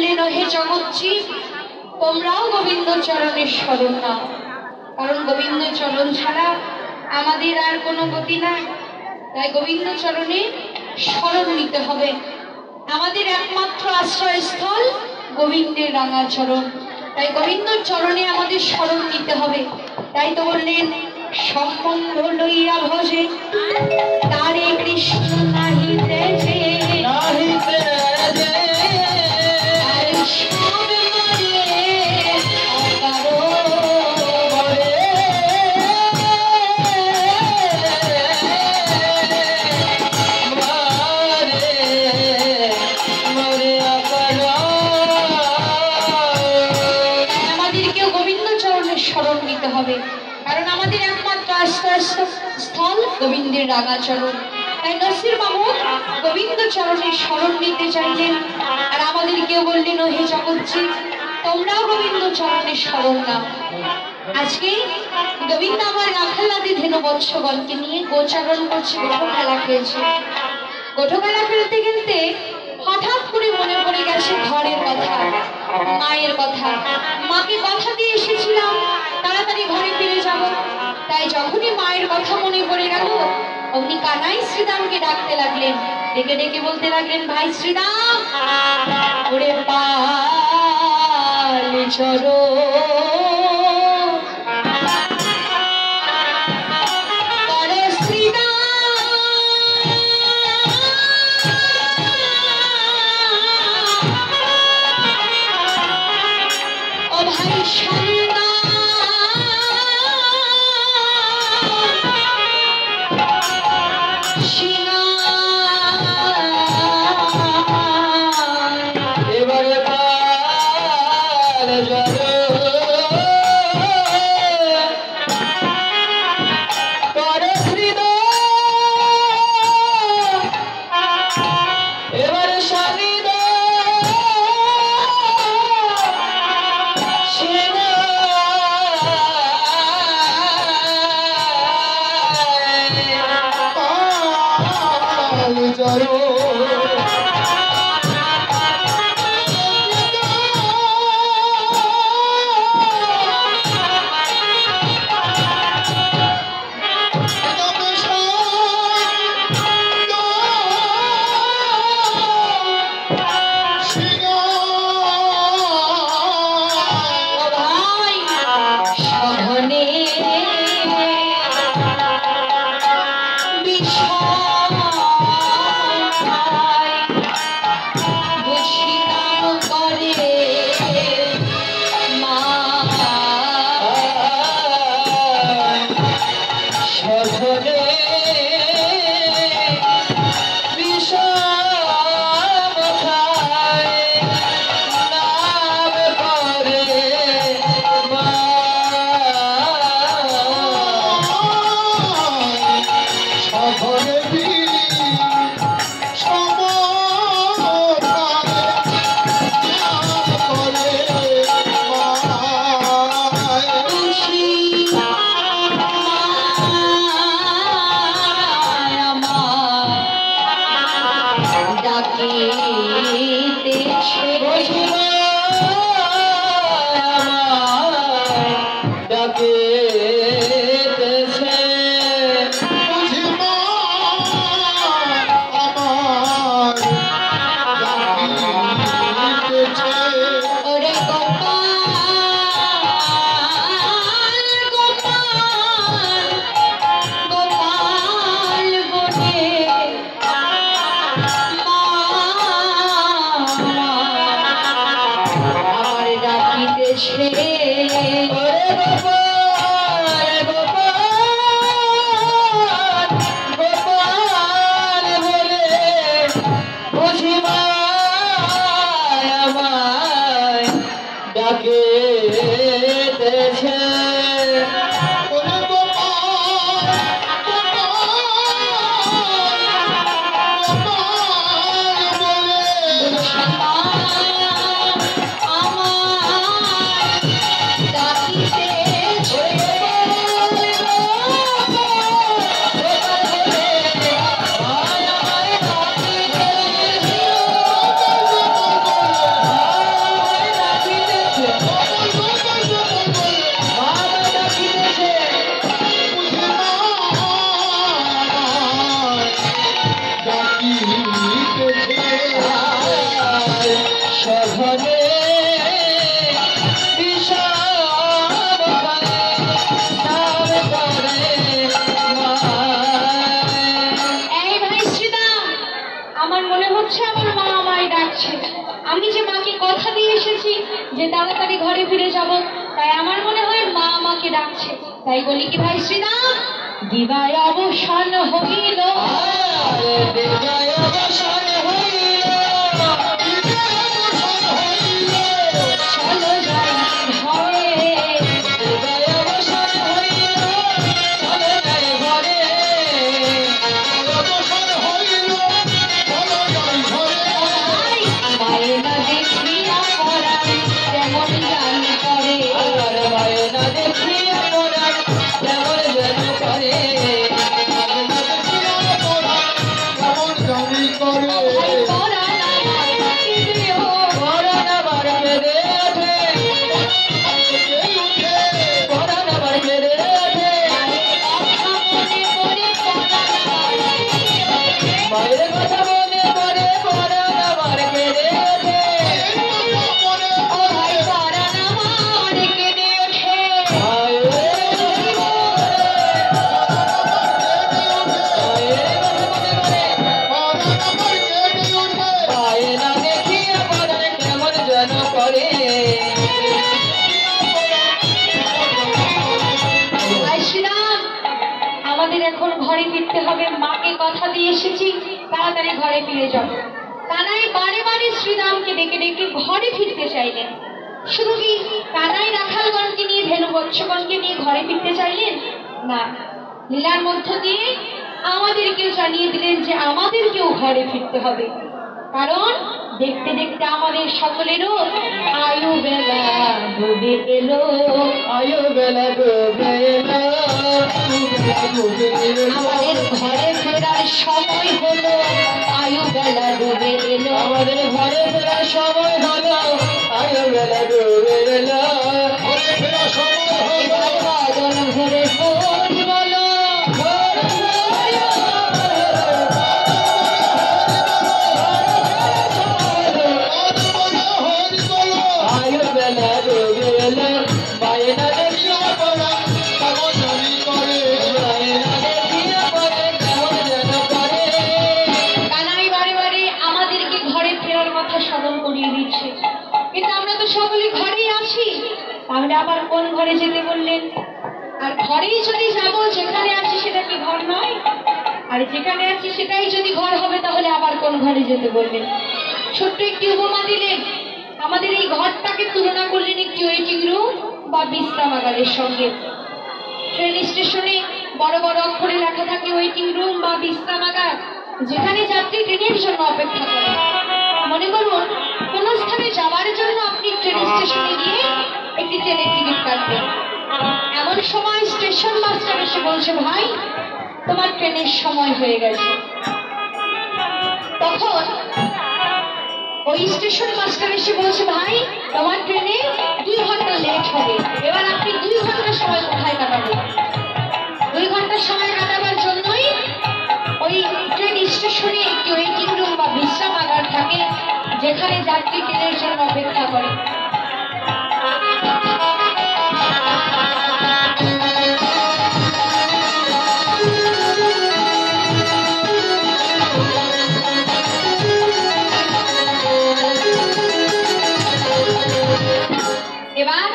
বললেন, হে জগৎজীব, তোমরাও গোবিন্দ চরণের শরণ নাও, কারণ গোবিন্দ চরণ ছাড়া আমাদের আর কোনো গতি নাই। তাই গোবিন্দ চরণে শরণ নিতে হবে। আমাদের একমাত্র আশ্রয়স্থল গোবিন্দের রাঙা চরণ। তাই গোবিন্দ চরণে আমাদের শরণ নিতে হবে। তাই তো বললেন, সম্বন্ধ লইয়া ভজে তারে কৃষ্ণ নাহিতে যে, নাহিতে যে শরণ নিতে হবে, কারণ আমাদের একমাত্র আশ্রয়স্থল গোবিন্দের রাঙা চরণ। তাই নসির মামুদ গোবিন্দ চরণের শরণ নিতে চাইলেন, আর আমাদেরকেও বললেন, হে জগৎজীব, তোমরাও গোবিন্দ চরণের শরণ নাও। আজকে গোবিন্দ আমার রাখালাদি ধেনু বৎসগণকে নিয়ে গোচারণ করছে, গোঠো খেলা খেলছে। গোঠো খেলা খেলতে খেলতে হঠাৎ করে মনে পড়ে গেছে ঘরের কথা, মায়ের কথা। মাকে কথা দিয়ে এসেছিলাম তাড়াতাড়ি ঘরে ফিরে যাব। তাই যখনই মায়ের কথা মনে পড়ে গেল, অমনি কানাই শ্রীদামকে ডাকতে লাগলেন। ডেকে ডেকে বলতে লাগলেন, ভাই শ্রীদাম, ওরে পাল চরো, আমার মনে হচ্ছে আমার মা আমায় ডাকছে। আমি যে মাকে কথা দিয়ে এসেছি যে তাড়াতাড়ি ঘরে ফিরে যাব, তাই আমার মনে হয় মা আমাকে ডাকছে। তাই বলি কি ভাই শ্রীরাম, দিবায় অবসান হইল, চলো যাই ঘরে, বায়না দেখিয়া পরাণ কেমন জান করে, বায়না দেখিয়া পরাণ কেমন জান করে, এখন ঘরে ফিরতে হবে। মাকে কথা দিয়ে এসেছি তাড়াতাড়ি ঘরে ফিরে যাব। কানাই বারে বারে শ্রীরামকে ডেকে ডেকে ঘরে ফিরতে চাইলেন। শুধু কি কানাই রাখালগণকে নিয়ে, ধেনু বৎসগণকে নিয়ে ঘরে ফিরতে চাইলেন না, লীলার মধ্য দিয়ে আমাদেরকেও জানিয়ে দিলেন যে আমাদেরকেও ঘরে ফিরতে হবে। কারণ দেখতে দেখতে আমাদের সকলেরও আয়ু বেলা ডুবে এলো, আয়ু বেলা ডুবে এলো, আমাদের ঘরে ফেরার সময় হলো, আয়ু বেলা ডুবে এলো, আমাদের ঘরে ফেরার সময় হলো, আয়ু বেলা ডুবে এলো, ঘরে ফেরার সময় হলো, বাদল ঘরে খোঁজ বলো, আয়ু বেলা ডুবে এলো, বায়না দেখিয়া পরাণ কেমন জানি করে, বায়না দেখিয়া পরাণ কেমন যেন করে। কানাই বারে বারে আমাদেরকে ঘরে ফেরার কথা স্মরণ করিয়ে দিচ্ছে, কিন্তু আমরা তো সকলে ঘরেই আছি, তাহলে আবার কোন ঘরে যেতে বললেন? আর ঘরেই যদি যাব, যেখানে আছি সেটা কি ঘর নয়? আর যেখানে আছি সেটাই যদি ঘর হবে, তাহলে আবার কোন ঘরে যেতে বললেন? ছোট্ট একটি উপমা দিলেন, আমাদের এই ঘরটাকে তুলনা করলেন একটি ওয়েটিং রুম বা বিশ্রামাগারের সঙ্গে। ট্রেন স্টেশনে বড় বড় অক্ষরে লেখা থাকে ওয়েটিং রুম বা বিশ্রামাগার, যেখানে যাত্রী ট্রেনের জন্য অপেক্ষা করে। মনে করুন কোন স্থানে যাওয়ার জন্য আপনি ট্রেন স্টেশনে গিয়ে একটি ট্রেনের টিকিট কাটবেন। এমন সময় স্টেশন মাস্টার এসে বলছে, ভাই তোমার ট্রেনের সময় হয়ে গেছে। তখন ওই স্টেশন মাস্টার এসে বলছে, ভাই তোমার ট্রেনে 2 ঘন্টা লেট হবে। এবার আপনি 2 ঘন্টা সময় কোথায় কাটাবেন? 2 ঘন্টা সময় কাটাবার জন্যই ওই ট্রেন স্টেশনে একটি ওয়েটিং রুম বা বিশ্রামাগার থাকে, যেখানে যাত্রী ট্রেনের জন্য অপেক্ষা করে। এবার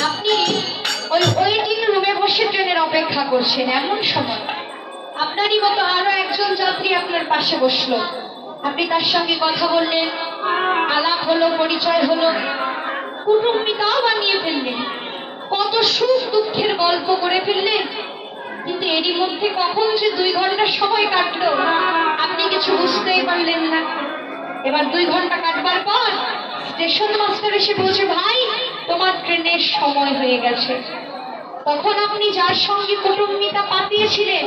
আপনি ওই ওয়েটিং রুমে বসে ট্রেনের অপেক্ষা করছেন। এমন সময় আপনারই মতো আরো একজন যাত্রী আপনার পাশে বসলো। আপনি তার সঙ্গে কথা বললেন, আলাপ হলো, পরিচয় হলো, কুটুম্বিতাও বানিয়ে ফেললেন, কত সুখ দুঃখের গল্প করে ফেললেন। কিন্তু এরই মধ্যে কখন যে 2 ঘন্টা সময় কাটলো আপনি কিছু বুঝতেই পারলেন না। এবার 2 ঘন্টা কাটবার পর স্টেশন মাস্টার এসে বলছে, ভাই তোমার ট্রেনের সময় হয়ে গেছে। তখন আপনি যার সঙ্গে কুটুম্বিতা পাতিয়েছিলেন